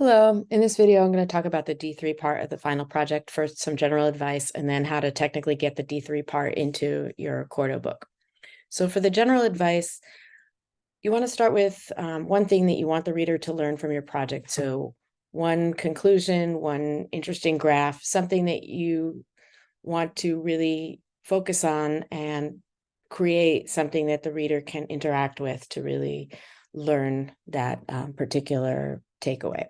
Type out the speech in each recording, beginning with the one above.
Hello, in this video, I'm going to talk about the D3 part of the final project. First, some general advice, and then how to technically get the D3 part into your Quarto book. So for the general advice, you want to start with one thing that you want the reader to learn from your project. So one conclusion, one interesting graph, something that you want to really focus on and create something that the reader can interact with to really learn that particular takeaway.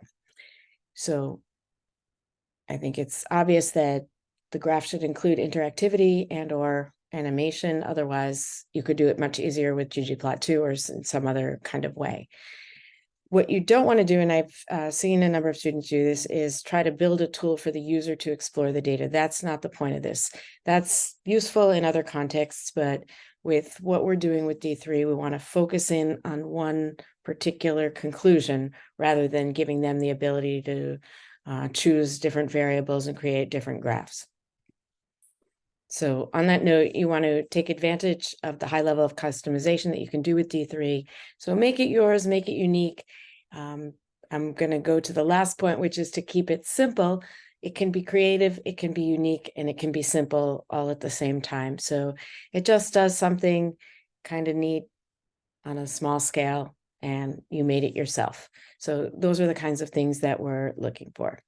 So I think it's obvious that the graph should include interactivity and or animation. Otherwise, you could do it much easier with ggplot2 or in some other kind of way. What you don't want to do, and I've seen a number of students do this, is try to build a tool for the user to explore the data. That's not the point of this. That's useful in other contexts, but with what we're doing with D3, we want to focus in on one particular conclusion rather than giving them the ability to choose different variables and create different graphs. So on that note, you want to take advantage of the high level of customization that you can do with D3. So make it yours, make it unique. I'm going to go to the last point, which is to keep it simple. It can be creative, it can be unique, and it can be simple all at the same time. So it just does something kind of neat on a small scale, and you made it yourself. So those are the kinds of things that we're looking for.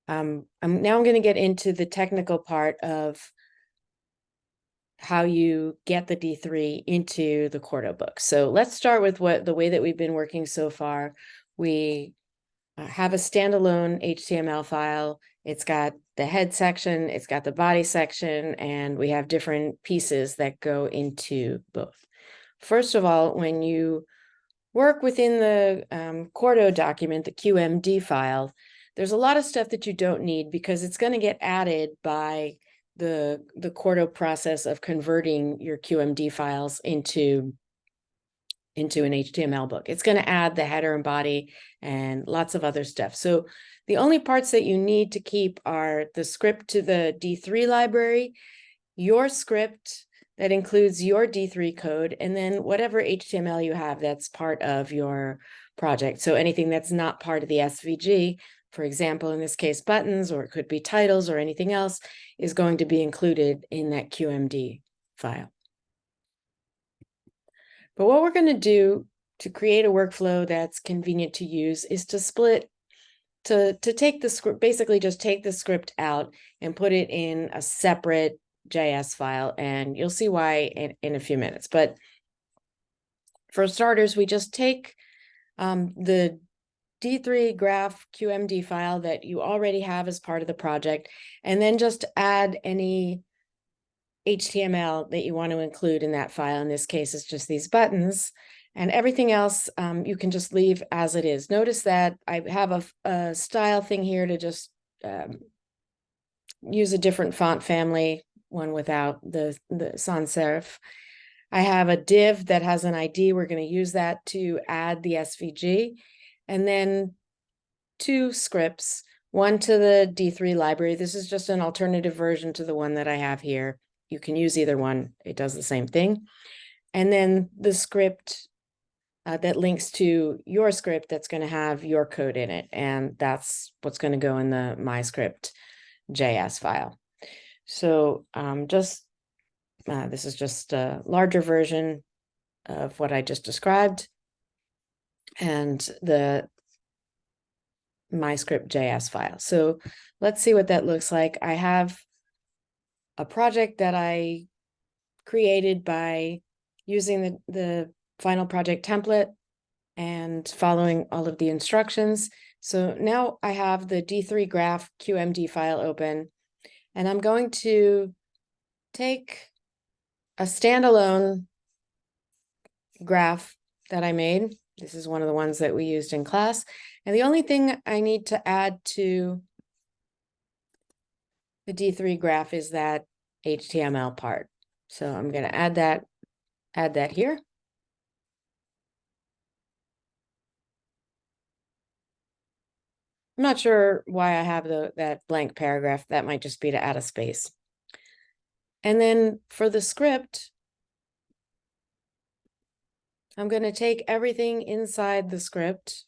I'm going to get into the technical part of how you get the D3 into the Quarto book. So let's start with the way that we've been working so far. We have a standalone HTML file. It's got the head section, it's got the body section, and we have different pieces that go into both. First of all, when you work within the Quarto document, the QMD file, there's a lot of stuff that you don't need because it's going to get added by the Quarto process of converting your QMD files into an HTML book. It's going to add the header and body and lots of other stuff. So the only parts that you need to keep are the script to the D3 library, your script that includes your D3 code, and then whatever HTML you have that's part of your project. So anything that's not part of the SVG, for example, in this case, buttons, or it could be titles or anything else, is going to be included in that QMD file. But what we're going to do to create a workflow that's convenient to use is to split, to take the script, basically just take the script out and put it in a separate JS file, and you'll see why in a few minutes. But for starters, we just take the D3 graph QMD file that you already have as part of the project, and then just add any HTML that you want to include in that file. In this case, it's just these buttons, and everything else you can just leave as it is. Notice that I have a style thing here to just use a different font family, one without the sans serif. I have a div that has an ID. We're going to use that to add the SVG. And then two scripts, one to the D3 library. This is just an alternative version to the one that I have here. You can use either one. It does the same thing. And then the script that links to your script that's going to have your code in it. And that's what's going to go in the MyScript.js file. So this is just a larger version of what I just described, and the MyScript.js file. So let's see what that looks like. I have a project that I created by using the final project template and following all of the instructions. So now I have the D3 graph QMD file open, and I'm going to take a standalone graph that I made. This is one of the ones that we used in class. And the only thing I need to add to the D3 graph is that HTML part. So I'm going to add that here. I'm not sure why I have that blank paragraph. That might just be to add a space. And then for the script, I'm going to take everything inside the script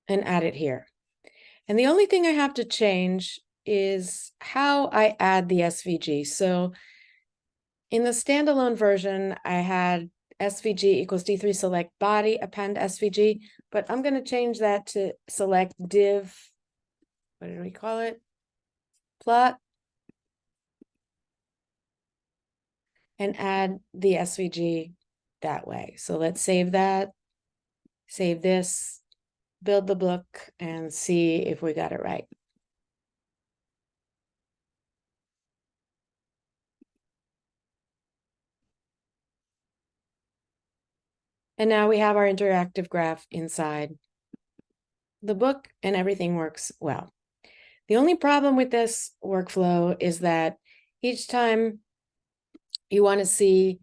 and add it here. And the only thing I have to change is how I add the SVG. So in the standalone version, I had SVG equals D3 select body append SVG, but I'm going to change that to select div, what did we call it? Plot, and add the SVG that way. So let's save that, save this, build the book, and see if we got it right. And now we have our interactive graph inside the book and everything works well. The only problem with this workflow is that each time you want to see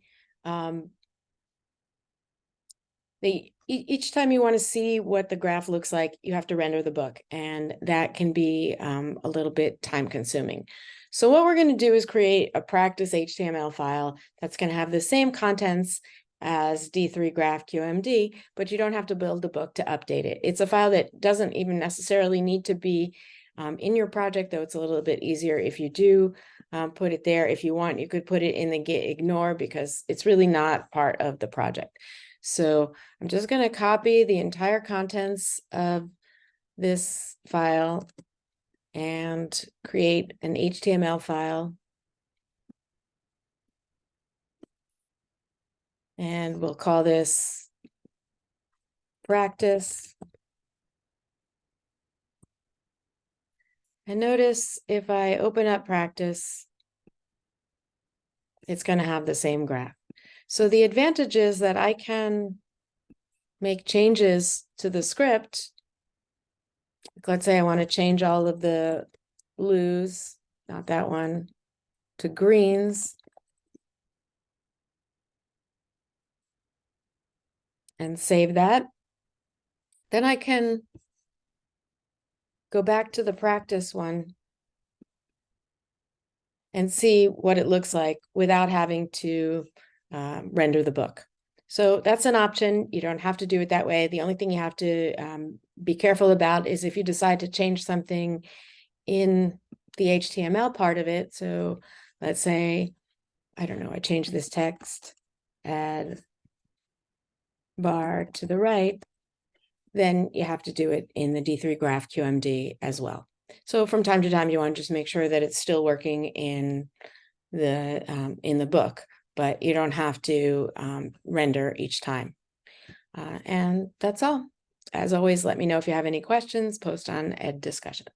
each time you want to see what the graph looks like, you have to render the book, and that can be a little bit time consuming. So what we're going to do is create a practice HTML file that's going to have the same contents as D3 Graph QMD, but you don't have to build the book to update it. It's a file that doesn't even necessarily need to be in your project, though it's a little bit easier if you do put it there. If you want, you could put it in the git ignore because it's really not part of the project. So I'm just going to copy the entire contents of this file and create an HTML file. And we'll call this practice. And notice if I open up practice, it's going to have the same graph. So the advantage is that I can make changes to the script. Let's say I want to change all of the blues, not that one, to greens. And save that. Then I can go back to the practice one and see what it looks like without having to render the book. So that's an option. You don't have to do it that way. The only thing you have to be careful about is if you decide to change something in the HTML part of it. So let's say, I don't know, I change this text, add bar to the right, then you have to do it in the D3 Graph QMD as well. So from time to time, you want to just make sure that it's still working in the book, but you don't have to render each time. And that's all. As always, let me know if you have any questions, post on Ed Discussion.